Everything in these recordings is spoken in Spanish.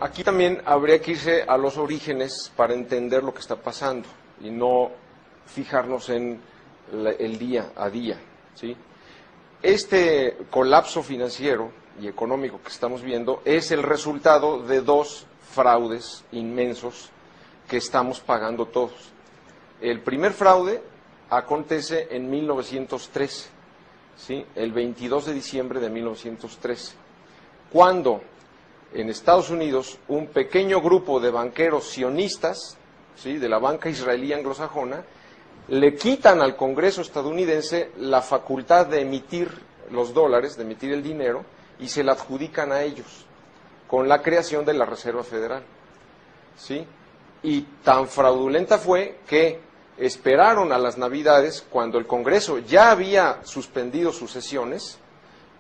aquí también habría que irse a los orígenes para entender lo que está pasando y no fijarnos en el día a día, ¿sí? Este colapso financiero y económico que estamos viendo es el resultado de dos fraudes inmensos que estamos pagando todos. El primer fraude acontece en 1913, ¿sí? El 22 de diciembre de 1913, cuando en Estados Unidos un pequeño grupo de banqueros sionistas, ¿sí?, de la banca israelí anglosajona, le quitan al Congreso estadounidense la facultad de emitir los dólares, de emitir el dinero, y se la adjudican a ellos, con la creación de la Reserva Federal, ¿sí? Y tan fraudulenta fue que esperaron a las Navidades, cuando el Congreso ya había suspendido sus sesiones,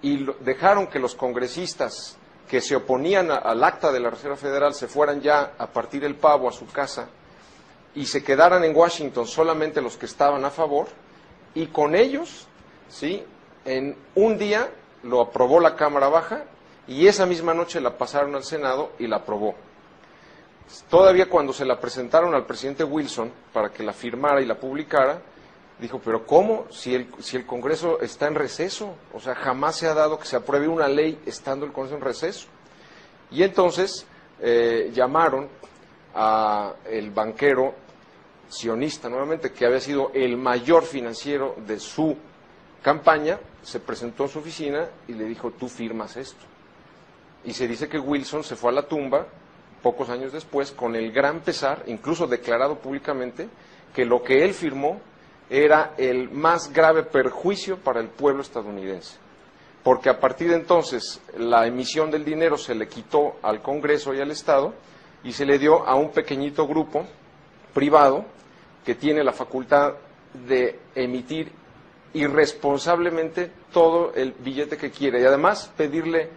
y dejaron que los congresistas que se oponían al acta de la Reserva Federal se fueran ya a partir el pavo a su casa, y se quedaran en Washington solamente los que estaban a favor, y con ellos, ¿sí?, en un día lo aprobó la Cámara Baja, y esa misma noche la pasaron al Senado y la aprobó. Todavía cuando se la presentaron al presidente Wilson para que la firmara y la publicara, dijo, pero ¿cómo? Si el Congreso está en receso, o sea, jamás se ha dado que se apruebe una ley estando el Congreso en receso. Y entonces llamaron a el banquero sionista, nuevamente, que había sido el mayor financiero de su campaña, se presentó en su oficina y le dijo, tú firmas esto. Y se dice que Wilson se fue a la tumba pocos años después con el gran pesar, incluso declarado públicamente, que lo que él firmó era el más grave perjuicio para el pueblo estadounidense, porque a partir de entonces la emisión del dinero se le quitó al Congreso y al Estado y se le dio a un pequeñito grupo privado que tiene la facultad de emitir irresponsablemente todo el billete que quiere y además pedirle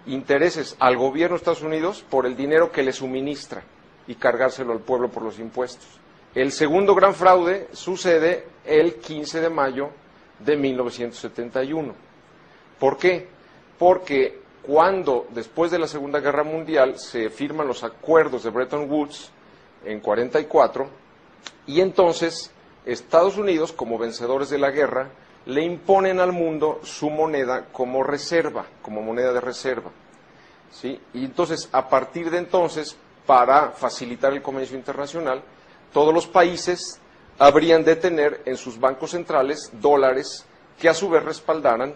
intereses al gobierno de Estados Unidos por el dinero que le suministra y cargárselo al pueblo por los impuestos. El segundo gran fraude sucede el 15 de mayo de 1971. ¿Por qué? Porque cuando después de la Segunda Guerra Mundial se firman los acuerdos de Bretton Woods en 44, y entonces Estados Unidos, como vencedores de la guerra, le imponen al mundo su moneda como reserva, como moneda de reserva, ¿sí? Y entonces, a partir de entonces, para facilitar el comercio internacional, todos los países habrían de tener en sus bancos centrales dólares que a su vez respaldaran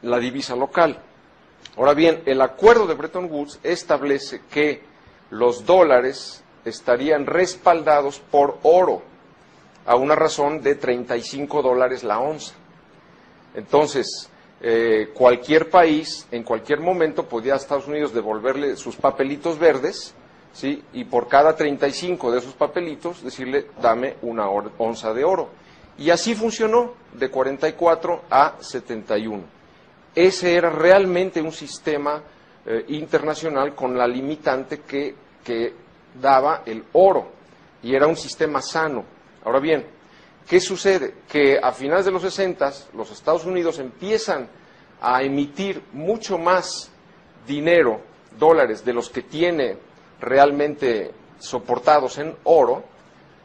la divisa local. Ahora bien, el acuerdo de Bretton Woods establece que los dólares estarían respaldados por oro, a una razón de $35 la onza. Entonces, cualquier país, en cualquier momento, podía a Estados Unidos devolverle sus papelitos verdes, ¿sí?, y por cada 35 de esos papelitos decirle, dame una onza de oro. Y así funcionó de 44 a 71. Ese era realmente un sistema internacional con la limitante que daba el oro, y era un sistema sano. Ahora bien, ¿qué sucede? Que a finales de los 60 los Estados Unidos empiezan a emitir mucho más dinero, dólares, de los que tiene realmente soportados en oro,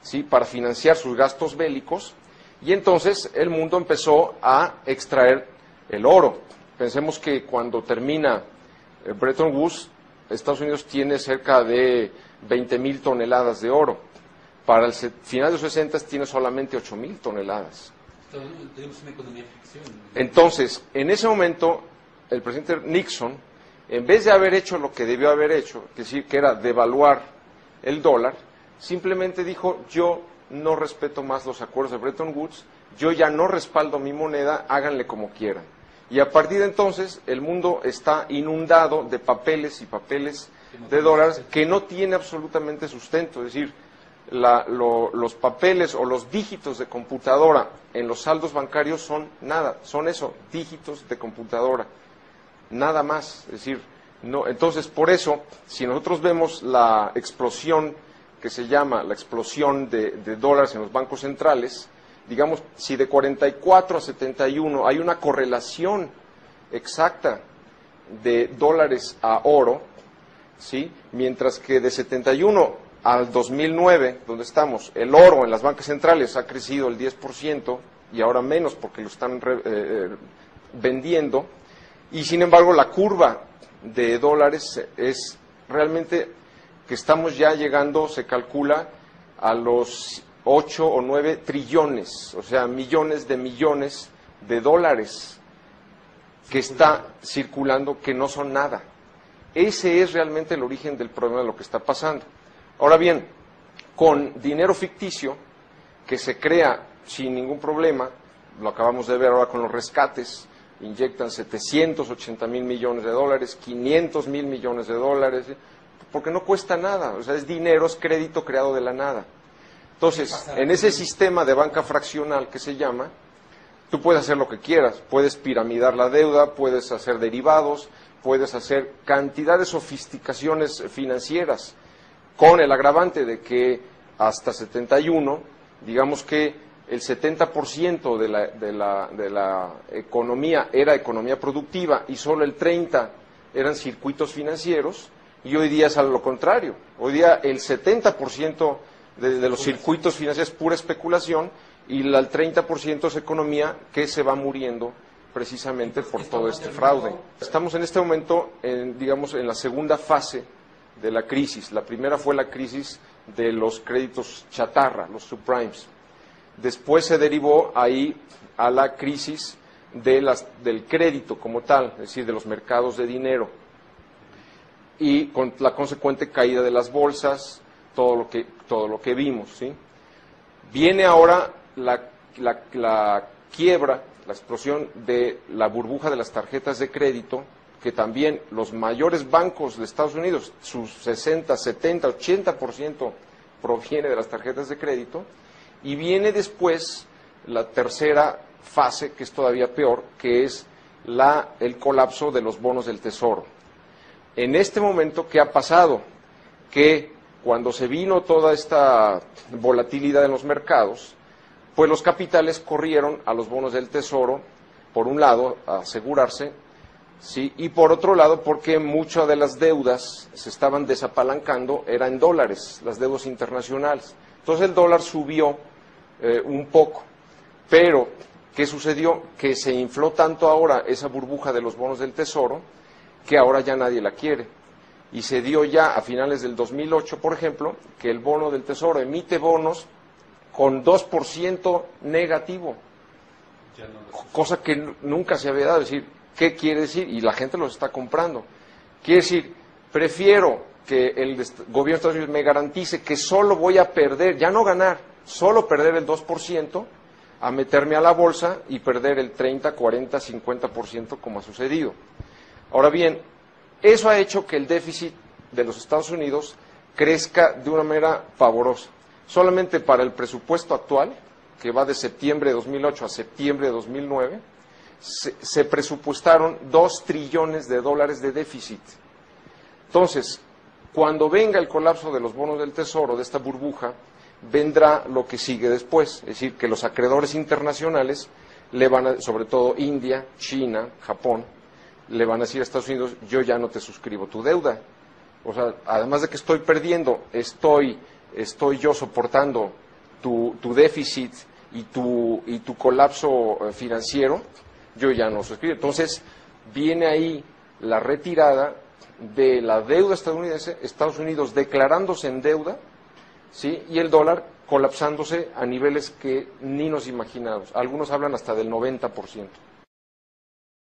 ¿sí?, para financiar sus gastos bélicos, y entonces el mundo empezó a extraer el oro. Pensemos que cuando termina Bretton Woods, Estados Unidos tiene cerca de 20,000 toneladas de oro. Para el final de los 60 tiene solamente 8,000 toneladas. Tenemos una economía ficción. Entonces, en ese momento, el presidente Nixon, en vez de haber hecho lo que debió haber hecho, es decir, que era devaluar el dólar, simplemente dijo, yo no respeto más los acuerdos de Bretton Woods, yo ya no respaldo mi moneda, háganle como quieran. Y a partir de entonces, el mundo está inundado de papeles y papeles de dólares que no tiene absolutamente sustento, es decir, los papeles o los dígitos de computadora en los saldos bancarios son nada, son eso, dígitos de computadora, nada más. Es decir, no, entonces por eso, si nosotros vemos la explosión que se llama la explosión de dólares en los bancos centrales, digamos, si de 44 a 71 hay una correlación exacta de dólares a oro, ¿sí? Mientras que de 71 al 2009, donde estamos, el oro en las bancas centrales ha crecido el 10% y ahora menos porque lo están vendiendo, y sin embargo la curva de dólares es realmente que estamos ya llegando, se calcula, a los 8 o 9 trillones, o sea, millones de dólares que está circulando, que no son nada. Ese es realmente el origen del problema de lo que está pasando. Ahora bien, con dinero ficticio, que se crea sin ningún problema, lo acabamos de ver ahora con los rescates, inyectan 780,000 millones de dólares, 500,000 millones de dólares, porque no cuesta nada, o sea, es dinero, es crédito creado de la nada. Entonces, en ese sistema de banca fraccional que se llama, tú puedes hacer lo que quieras, puedes piramidar la deuda, puedes hacer derivados, puedes hacer cantidad de sofisticaciones financieras, con el agravante de que hasta 71, digamos que el 70% de la economía era economía productiva y solo el 30% eran circuitos financieros, y hoy día es a lo contrario. Hoy día el 70% de los circuitos financieros es pura especulación y el 30% es economía que se va muriendo precisamente por todo este fraude. Estamos en este momento, digamos, en la segunda fase de la crisis. La primera fue la crisis de los créditos chatarra, los subprimes. Después se derivó ahí a la crisis del crédito como tal, es decir, de los mercados de dinero, y con la consecuente caída de las bolsas, todo lo que vimos, ¿sí? Viene ahora la quiebra, la explosión de la burbuja de las tarjetas de crédito, que también los mayores bancos de Estados Unidos, sus 60, 70, 80% proviene de las tarjetas de crédito, y viene después la tercera fase, que es todavía peor, que es el colapso de los bonos del Tesoro. En este momento, ¿qué ha pasado? Que cuando se vino toda esta volatilidad en los mercados, pues los capitales corrieron a los bonos del Tesoro, por un lado, a asegurarse, ¿sí? Y por otro lado, porque muchas de las deudas se estaban desapalancando, eran en dólares, las deudas internacionales. Entonces el dólar subió un poco, pero ¿qué sucedió? Que se infló tanto ahora esa burbuja de los bonos del Tesoro, que ahora ya nadie la quiere. Y se dio ya a finales del 2008, por ejemplo, que el bono del Tesoro emite bonos con 2% negativo, cosa que nunca se había dado. Es decir, ¿qué quiere decir? Y la gente los está comprando. Quiere decir, prefiero que el gobierno de Estados Unidos me garantice que solo voy a perder, ya no ganar, solo perder el 2%, a meterme a la bolsa y perder el 30, 40, 50% como ha sucedido. Ahora bien, eso ha hecho que el déficit de los Estados Unidos crezca de una manera pavorosa. Solamente para el presupuesto actual, que va de septiembre de 2008 a septiembre de 2009, se presupuestaron 2 trillones de dólares de déficit. Entonces, cuando venga el colapso de los bonos del Tesoro, de esta burbuja, vendrá lo que sigue después. Es decir, que los acreedores internacionales le van a, sobre todo India, China, Japón, le van a decir a Estados Unidos: yo ya no te suscribo tu deuda. O sea, además de que estoy perdiendo, estoy yo soportando tu déficit y tu colapso financiero, yo ya no suscribo. Entonces, viene ahí la retirada de la deuda estadounidense, Estados Unidos declarándose en deuda, ¿sí? Y el dólar colapsándose a niveles que ni nos imaginamos. Algunos hablan hasta del 90%.